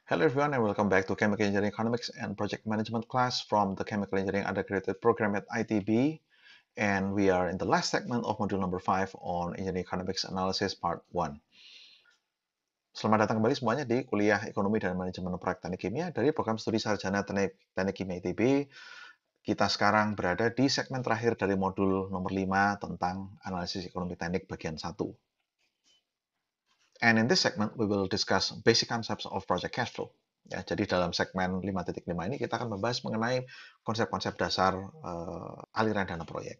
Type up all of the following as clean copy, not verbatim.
Hello everyone and welcome back to Chemical Engineering Economics and Project Management class from the Chemical Engineering Undergraduate Program at ITB. And we are in the last segment of module number 5 on Engineering Economics Analysis Part 1. Selamat datang kembali semuanya di kuliah Ekonomi dan Manajemen Proyek Teknik Kimia dari program studi sarjana Teknik Kimia ITB. Kita sekarang berada di segmen terakhir dari modul nomor 5 tentang analisis ekonomi teknik bagian 1. And in this segment, we will discuss basic concepts of project cash flow. Ya, jadi dalam segmen 5.5 ini kita akan membahas mengenai konsep-konsep dasar aliran dana proyek.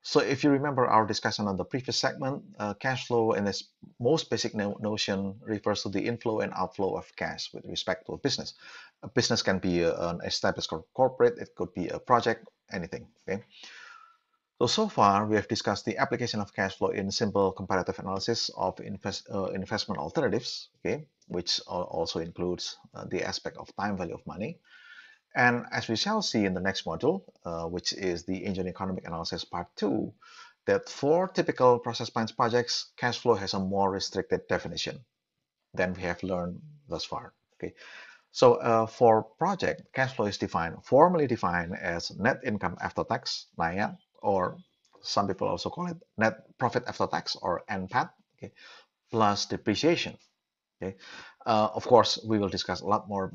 So if you remember our discussion on the previous segment, cash flow in its most basic notion refers to the inflow and outflow of cash with respect to a business. A business can be an established corporate, it could be a project, anything. Okay. So far, we have discussed the application of cash flow in simple comparative analysis of investment alternatives, okay, which also includes the aspect of time value of money. And as we shall see in the next module, which is the Engineering Economic Analysis Part 2, that for typical process plants projects, cash flow has a more restricted definition than we have learned thus far. Okay. So for project, cash flow is formally defined as net income after tax, NIAT, or some people also call it net profit after tax, or NPAT, okay, plus depreciation. Okay. Of course, we will discuss a lot more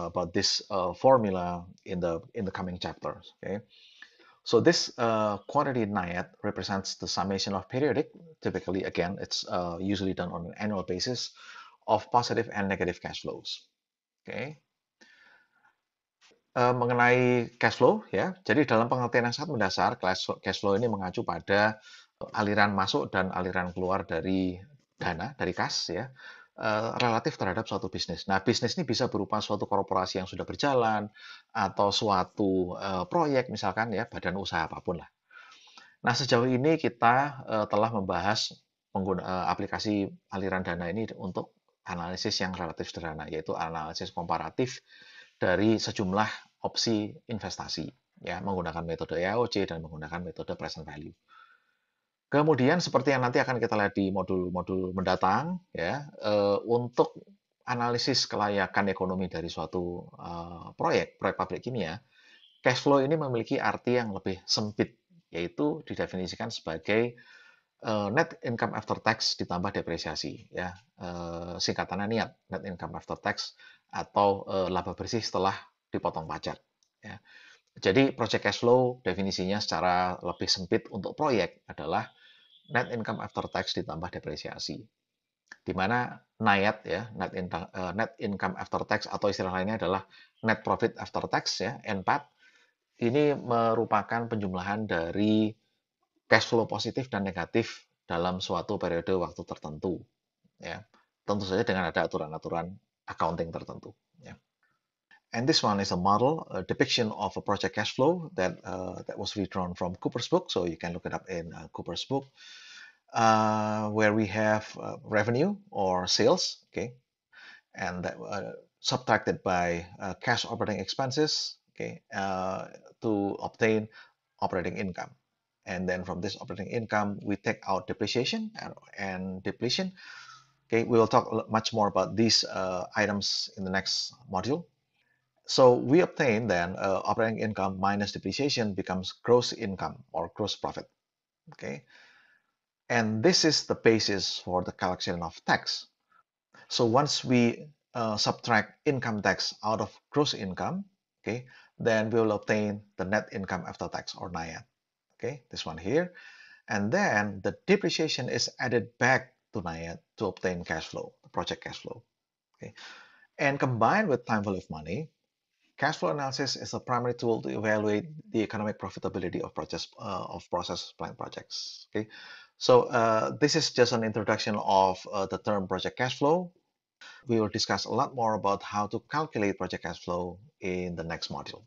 about this formula in the coming chapters. Okay. So this quantity NIAT represents the summation of periodic, typically, again, it's usually done on an annual basis, of positive and negative cash flows. Okay. Mengenai cash flow ya, jadi dalam pengertian yang sangat mendasar, cash flow ini mengacu pada aliran masuk dan aliran keluar dari dana, dari kas ya, relatif terhadap suatu bisnis. Nah, bisnis ini bisa berupa suatu korporasi yang sudah berjalan atau suatu proyek misalkan ya, badan usaha apapun lah. Nah, sejauh ini kita telah membahas aplikasi aliran dana ini untuk analisis yang relatif sederhana, yaitu analisis komparatif dari sejumlah opsi investasi ya menggunakan metode EAOC dan menggunakan metode present value. Kemudian seperti yang nanti akan kita lihat di modul-modul mendatang ya untuk analisis kelayakan ekonomi dari suatu proyek pabrik kimia, cash flow ini memiliki arti yang lebih sempit, yaitu didefinisikan sebagai net income after tax ditambah depresiasi ya, singkatannya NIAT, net income after tax, atau laba bersih setelah dipotong pajak ya. Jadi project cash flow definisinya secara lebih sempit untuk proyek adalah net income after tax ditambah depresiasi, di mana NIAT ya, net income after tax, atau istilah lainnya adalah net profit after tax ya, NPAT, ini merupakan penjumlahan dari cash flow positif dan negatif dalam suatu periode waktu tertentu ya, tentu saja dengan ada aturan-aturan accounting tertentu ya. And this one is a model, a depiction of a project cash flow that was redrawn from Cooper's book, so you can look it up in Cooper's book, where we have revenue or sales, okay, and that subtracted by cash operating expenses, okay, to obtain operating income. And then from this operating income, we take out depreciation and depletion. Okay, we will talk much more about these items in the next module. So we obtain then operating income minus depreciation becomes gross income or gross profit. Okay, and this is the basis for the calculation of tax. So once we subtract income tax out of gross income, okay, then we will obtain the net income after tax, or NIAT. Okay, this one here, and then the depreciation is added back to NIAT to obtain cash flow, project cash flow. Okay, and combined with time value of money, cash flow analysis is a primary tool to evaluate the economic profitability of process plant projects. Okay, so this is just an introduction of the term project cash flow. We will discuss a lot more about how to calculate project cash flow in the next module.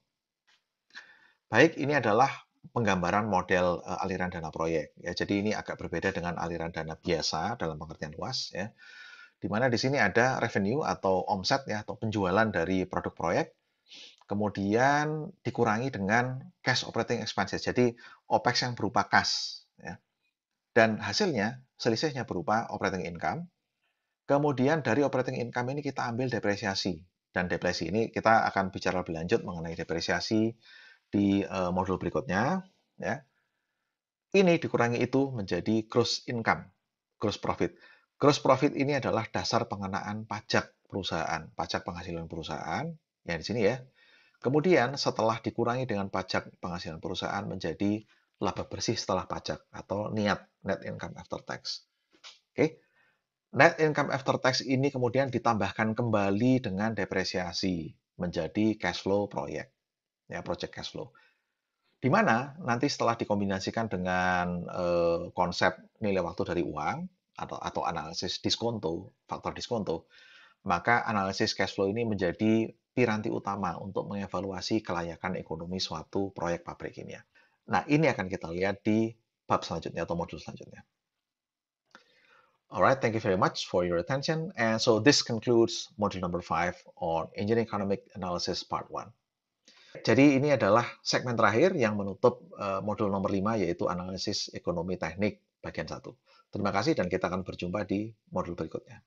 Baik, ini adalah penggambaran model aliran dana proyek ya. Jadi ini agak berbeda dengan aliran dana biasa dalam pengertian luas ya. Di mana di sini ada revenue atau omset ya, atau penjualan dari produk proyek, kemudian dikurangi dengan cash operating expenses, jadi OPEX yang berupa kas ya. Dan hasilnya, selisihnya berupa operating income, Kemudian dari operating income ini kita ambil depresiasi. Dan depresiasi ini kita akan bicara lebih lanjut mengenai depresiasi di modul berikutnya. Ya. Ini dikurangi itu menjadi gross income, gross profit. Gross profit ini adalah dasar pengenaan pajak perusahaan, pajak penghasilan perusahaan, yang di sini ya. Kemudian setelah dikurangi dengan pajak penghasilan perusahaan menjadi laba bersih setelah pajak atau NIAT, net income after tax. Oke. Net income after tax ini kemudian ditambahkan kembali dengan depresiasi menjadi cash flow proyek, ya project cash flow. Di mana nanti setelah dikombinasikan dengan konsep nilai waktu dari uang atau analisis diskonto, faktor diskonto, maka analisis cash flow ini menjadi piranti utama untuk mengevaluasi kelayakan ekonomi suatu proyek pabrik kimia. Nah, ini akan kita lihat di bab selanjutnya atau modul selanjutnya. Alright, thank you very much for your attention. And so this concludes module number 5 on Engineering Economic Analysis Part 1. Jadi ini adalah segmen terakhir yang menutup modul nomor 5 yaitu analisis ekonomi teknik bagian 1. Terima kasih dan kita akan berjumpa di modul berikutnya.